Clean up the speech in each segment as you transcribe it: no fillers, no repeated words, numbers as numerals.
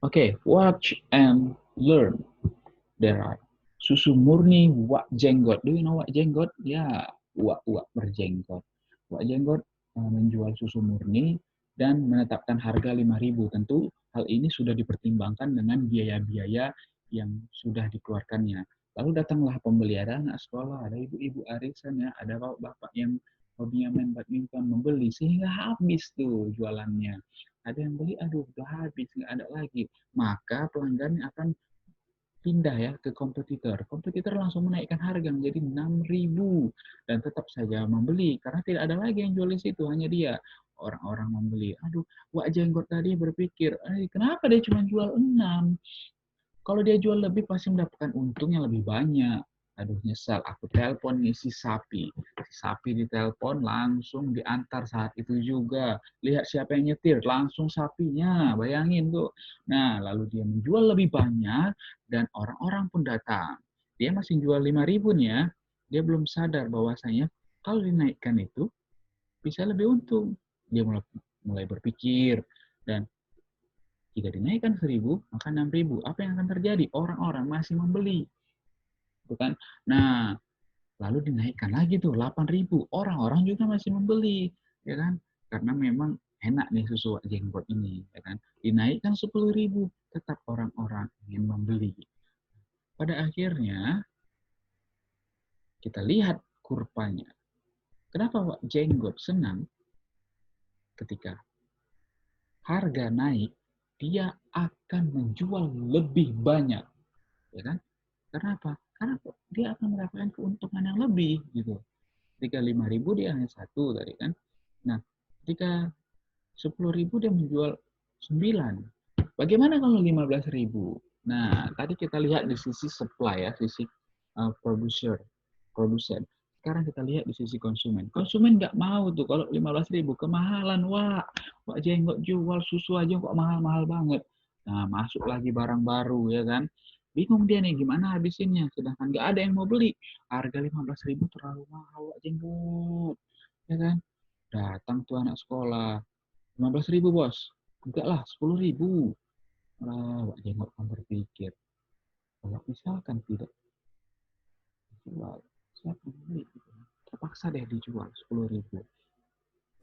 Oke, watch and learn. There are susu murni wak jenggot. Do you know wak jenggot? Ya, wak berjenggot. Wak jenggot menjual susu murni dan menetapkan harga 5.000. Tentu hal ini sudah dipertimbangkan dengan biaya-biaya yang sudah dikeluarkannya. Lalu datanglah pembeli, ada anak sekolah, ada ibu-ibu arisan ya, ada bapak-bapak yang hobinya main badminton membeli sehingga habis tuh jualannya. Ada yang beli, aduh udah habis, nggak ada lagi. Maka pelanggan akan pindah ya ke kompetitor. Kompetitor langsung menaikkan harga menjadi 6.000 dan tetap saja membeli karena tidak ada lagi yang jual di situ, hanya dia. Orang-orang membeli. Aduh, Wak Jenggot tadi berpikir, kenapa dia cuma jual 6? Kalau dia jual lebih pasti mendapatkan untung yang lebih banyak. Aduh nyesal, aku telepon nih si sapi. Si sapi ditelepon langsung diantar saat itu juga. Lihat siapa yang nyetir, langsung sapinya. Bayangin tuh. Nah, lalu dia menjual lebih banyak dan orang-orang pun datang. Dia masih jual 5.000 nih ya. Dia belum sadar bahwasanya kalau dinaikkan itu bisa lebih untung. Dia mulai berpikir dan jika dinaikkan 1.000, maka 6.000. Apa yang akan terjadi? Orang-orang masih membeli. Bukan? Nah, lalu dinaikkan lagi tuh 8.000. Orang-orang juga masih membeli. Ya kan? Karena memang enak nih susu jenggot ini. Ya kan? Dinaikkan 10.000. Tetap orang-orang ingin membeli. Pada akhirnya, kita lihat kurvanya. Kenapa Wak Jenggot senang ketika harga naik, dia akan menjual lebih banyak. Ya kan? Karena apa? Karena dia akan mendapatkan keuntungan yang lebih gitu. Ketika 5.000 dia hanya satu tadi kan. Nah, ketika 10.000 dia menjual 9. Bagaimana kalau 15.000? Nah, tadi kita lihat di sisi supply ya, sisi produsen. Sekarang kita lihat di sisi konsumen. Konsumen nggak mau tuh kalau 15.000 kemahalan. Wak Jenggot jual susu aja kok mahal-mahal banget. Nah, masuk lagi barang baru ya kan. Bingung dia nih gimana habisinnya. Sedangkan nggak ada yang mau beli. Harga 15.000 terlalu mahal Wak Jenggot. Ya kan? Datang tuh anak sekolah. 15.000 bos. Enggak lah, 10.000. Wak Jenggot kan berpikir. Kalau misalkan tidak dijual, siapa yang beli? Terpaksa deh dijual 10.000.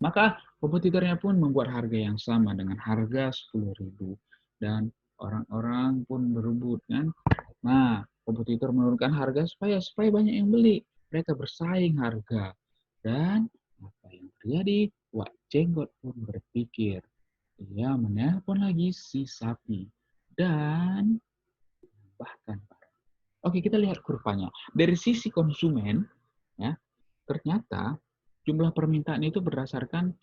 Maka kompetitornya pun membuat harga yang sama dengan harga 10.000. Dan orang-orang pun berebut kan. Nah, kompetitor menurunkan harga supaya banyak yang beli. Mereka bersaing harga. Dan apa yang terjadi? Wak Jenggot pun berpikir. Dia menelpon lagi si sapi. Dan bahkan. Oke, kita lihat kurvanya. Dari sisi konsumen, ya, ternyata jumlah permintaan itu berdasarkan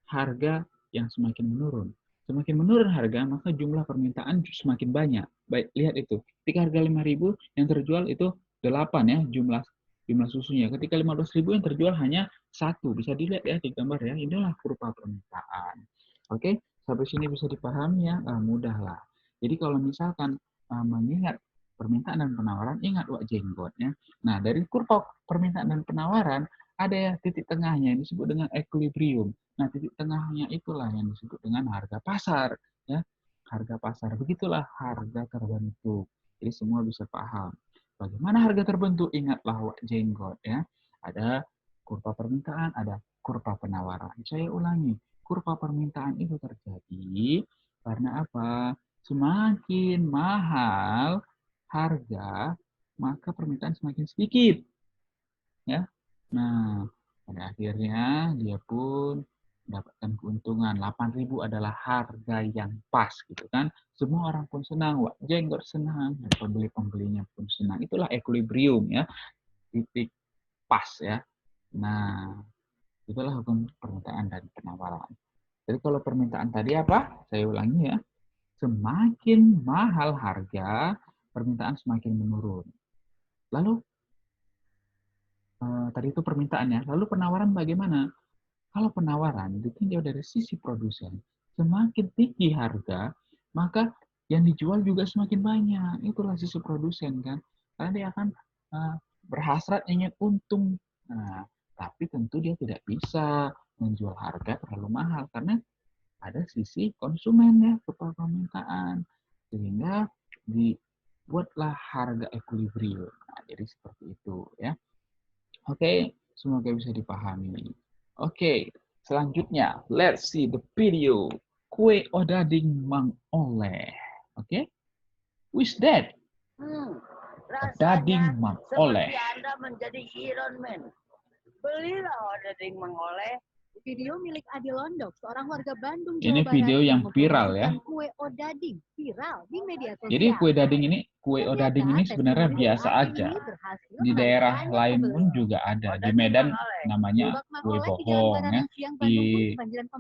harga yang semakin menurun. Semakin menurun harga, maka jumlah permintaan semakin banyak. Baik, lihat itu. Ketika harga 5.000 yang terjual itu 8 ya jumlah susunya. Ketika 15.000 yang terjual hanya 1. Bisa dilihat ya di gambar ya. Inilah kurva permintaan. Oke, sampai sini bisa dipahami ya. Mudah lah. Jadi kalau misalkan mengingat permintaan dan penawaran, ingat Wak Jenggot ya. Nah, dari kurva permintaan dan penawaran ada ya titik tengahnya yang disebut dengan equilibrium. Nah, titik tengahnya itulah yang disebut dengan harga pasar ya. Harga pasar begitulah harga terbentuk. Jadi semua bisa paham. Bagaimana harga terbentuk? Ingatlah Wak Jenggot ya. Ada kurva permintaan, ada kurva penawaran. Saya ulangi, kurva permintaan itu terjadi karena apa? Semakin mahal harga, maka permintaan semakin sedikit. Ya. Nah, pada akhirnya dia pun mendapatkan keuntungan. 8.000 adalah harga yang pas gitu kan. Semua orang pun senang, Wak Jenggot senang, dan pembeli-pembelinya pun senang. Itulah equilibrium ya, titik pas ya. Nah, itulah hukum permintaan dan penawaran. Jadi kalau permintaan tadi apa? Saya ulangi ya. Semakin mahal harga, permintaan semakin menurun. Lalu tadi itu permintaannya. Lalu penawaran bagaimana? Kalau penawaran ditinjau dari sisi produsen, semakin tinggi harga, maka yang dijual juga semakin banyak. Itulah sisi produsen kan. Karena dia akan berhasrat ingin untung. Nah, tapi tentu dia tidak bisa menjual harga terlalu mahal karena ada sisi konsumen ya, permintaan. Sehingga dibuatlah harga equilibrium. Nah, jadi seperti itu ya. Oke, semoga bisa dipahami. Oke, selanjutnya let's see the video. Kue Odading Mang Oleh. Oke, who's that? Odading Mang Oleh. Seperti Anda menjadi Iron Man. Belilah Odading Mang Oleh. Video milik Ade Londok, seorang warga Bandung, Jawa Ini Barat, video yang viral ya. kue odading viral di media sosial. Jadi kue odading ini sebenarnya biasa aja. Di daerah lain pun juga ada. Di Medan namanya kue bohong ya. Di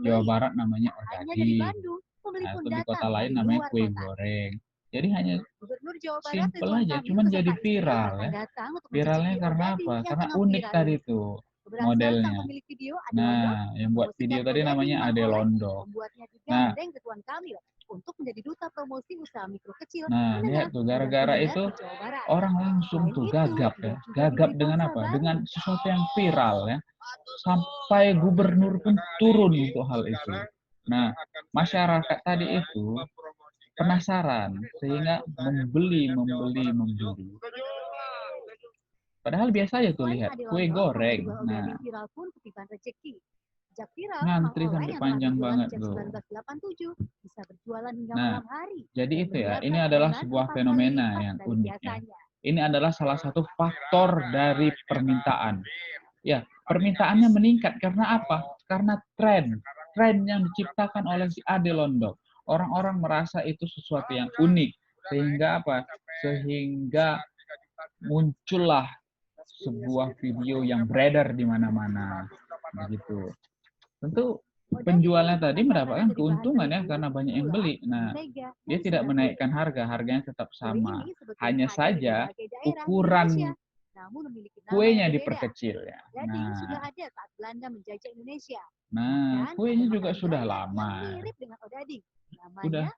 Jawa Barat namanya odading. Nah, atau di kota lain namanya kue goreng. Jadi hanya simple aja, cuman jadi viral ya. Viralnya karena apa? Karena unik tadi tuh modelnya. Nah, yang buat video tadi namanya Ade Londok. Nah, untuk menjadi duta promosi usaha mikro kecil. Nah, lihat tuh, gara-gara itu orang langsung tuh gagap ya. Gagap dengan apa? Dengan sesuatu yang viral ya. Sampai gubernur pun turun untuk hal itu. Nah, masyarakat tadi itu penasaran sehingga membeli. Padahal biasa aja tuh lihat kue goreng. Nah, ngantri sampai panjang banget tuh. Nah, jadi itu ya, ini adalah sebuah fenomena yang uniknya. Ini adalah salah satu faktor dari permintaan. Ya, permintaannya meningkat karena apa? Karena tren yang diciptakan oleh si Ade Londok. Orang-orang merasa itu sesuatu yang unik, sehingga apa? Sehingga muncullah sebuah video yang beredar di mana-mana, begitu. Tentu penjualnya tadi mendapatkan keuntungan ya karena banyak yang beli. Nah, dia tidak menaikkan harga, harganya tetap sama. Hanya saja ukuran kuenya diperkecil ya. Nah, kuenya juga sudah lama. Sudah.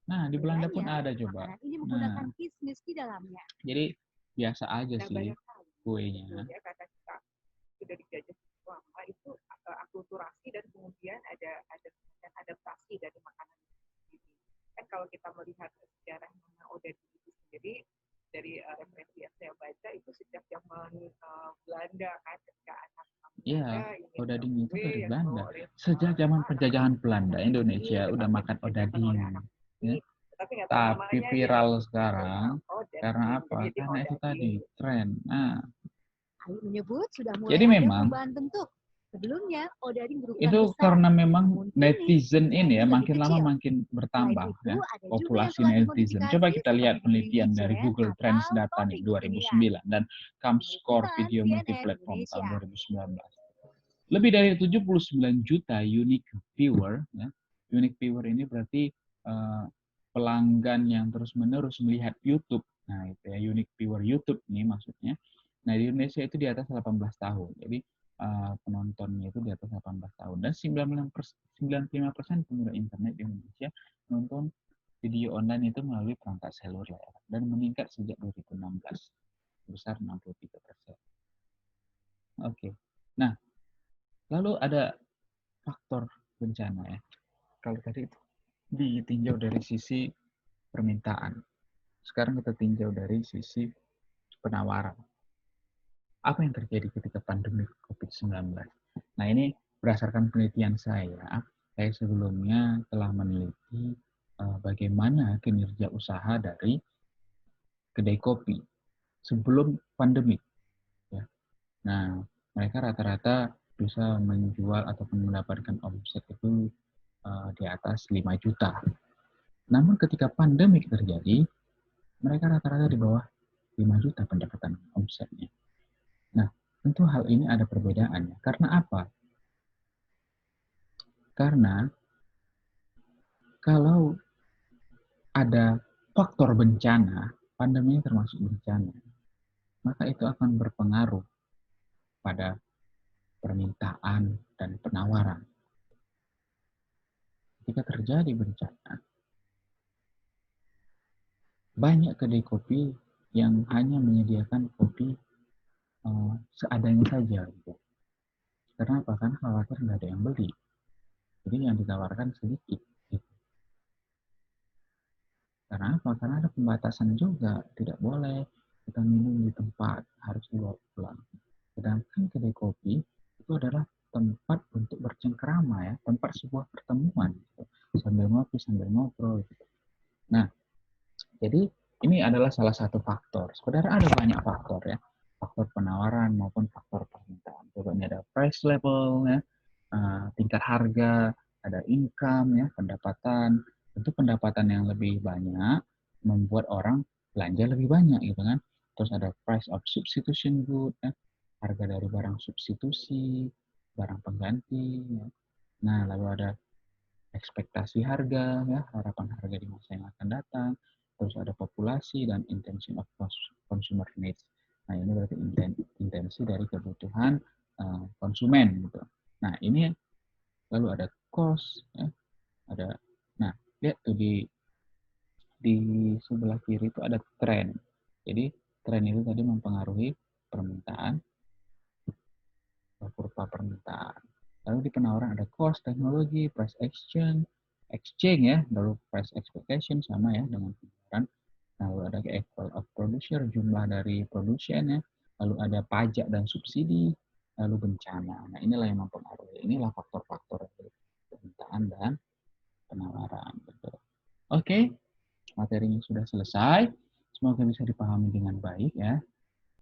Nah, di Belanda pun ada coba. Nah, jadi biasa aja sih kuenya. Sudah dijajah lama itu akulturasi dan kemudian ada adaptasi dari makanan ini. Kan kalau kita melihat sejarah odading itu sendiri dari referensi yang saya baca itu sejak zaman Belanda kan ketika anak Iya, odading itu dari Belanda. Sejak zaman penjajahan Belanda, Indonesia udah makan odading. Ya. Tapi viral sekarang karena apa? Karena itu tadi tren. Nah, jadi memang sebelumnya odading itu karena memang netizen ini ya makin lama makin bertambah ya populasi netizen. Coba kita lihat penelitian dari Google Trends data nih 2009 dan Comscore video multiplatform tahun 2019. Lebih dari 79 juta unique viewer ya. Unique viewer ini berarti pelanggan yang terus-menerus melihat YouTube. Nah, itu ya unique viewer YouTube nih maksudnya. Nah, di Indonesia itu di atas 18 tahun. Jadi penontonnya itu di atas 18 tahun. Dan 95% pengguna internet di Indonesia menonton video online itu melalui perangkat seluler dan meningkat sejak 2016 sebesar 63%. Oke. Nah, lalu ada faktor bencana ya. Kalau tadi ditinjau dari sisi permintaan. Sekarang kita tinjau dari sisi penawaran. Apa yang terjadi ketika pandemi COVID-19? Nah, ini berdasarkan penelitian saya sebelumnya telah meneliti bagaimana kinerja usaha dari kedai kopi sebelum pandemi. Ya. Nah, mereka rata-rata bisa menjual ataupun mendapatkan omset itu di atas 5 juta. Namun ketika pandemi terjadi, mereka rata-rata di bawah 5 juta pendapatan omsetnya. Nah, tentu hal ini ada perbedaannya. Karena apa? Karena kalau ada faktor bencana, pandemi termasuk bencana, maka itu akan berpengaruh pada permintaan dan penawaran. Ketika terjadi bencana, banyak kedai kopi yang hanya menyediakan kopi seadanya saja. Gitu. Karena apa? Karena khawatir nggak ada yang beli. Jadi yang ditawarkan sedikit. Gitu. Karena apa? Karena ada pembatasan juga, tidak boleh kita minum di tempat, harus dibawa pulang. Sedangkan kedai kopi itu adalah tempat untuk bercengkerama ya, tempat sebuah pertemuan gitu. Sambil ngopi, sambil ngobrol gitu. Nah, jadi ini adalah salah satu faktor. Sebenarnya ada banyak faktor ya, faktor penawaran maupun faktor permintaan. Coba ini ada price level ya, tingkat harga, ada income ya, pendapatan. Tentu pendapatan yang lebih banyak membuat orang belanja lebih banyak gitu kan. Terus ada price of substitution good ya, harga dari barang substitusi, barang pengganti. Ya. Nah, lalu ada ekspektasi harga, ya, harapan harga di masa yang akan datang, terus ada populasi dan intention of consumer needs. Nah, ini berarti intensi dari kebutuhan konsumen gitu. Nah, ini lalu ada cost, ya, ada. Nah, lihat tuh di sebelah kiri itu ada tren. Jadi tren itu tadi mempengaruhi permintaan, kurva permintaan. Lalu di penawaran ada cost, teknologi, price exchange ya, lalu price expectation sama ya dengan penawaran. Lalu ada equal of producer, jumlah dari produsen ya. Lalu ada pajak dan subsidi, lalu bencana. Nah, inilah yang mempengaruhi. Inilah faktor-faktor dari permintaan dan penawaran. Gitu. Oke, materinya sudah selesai. Semoga bisa dipahami dengan baik ya.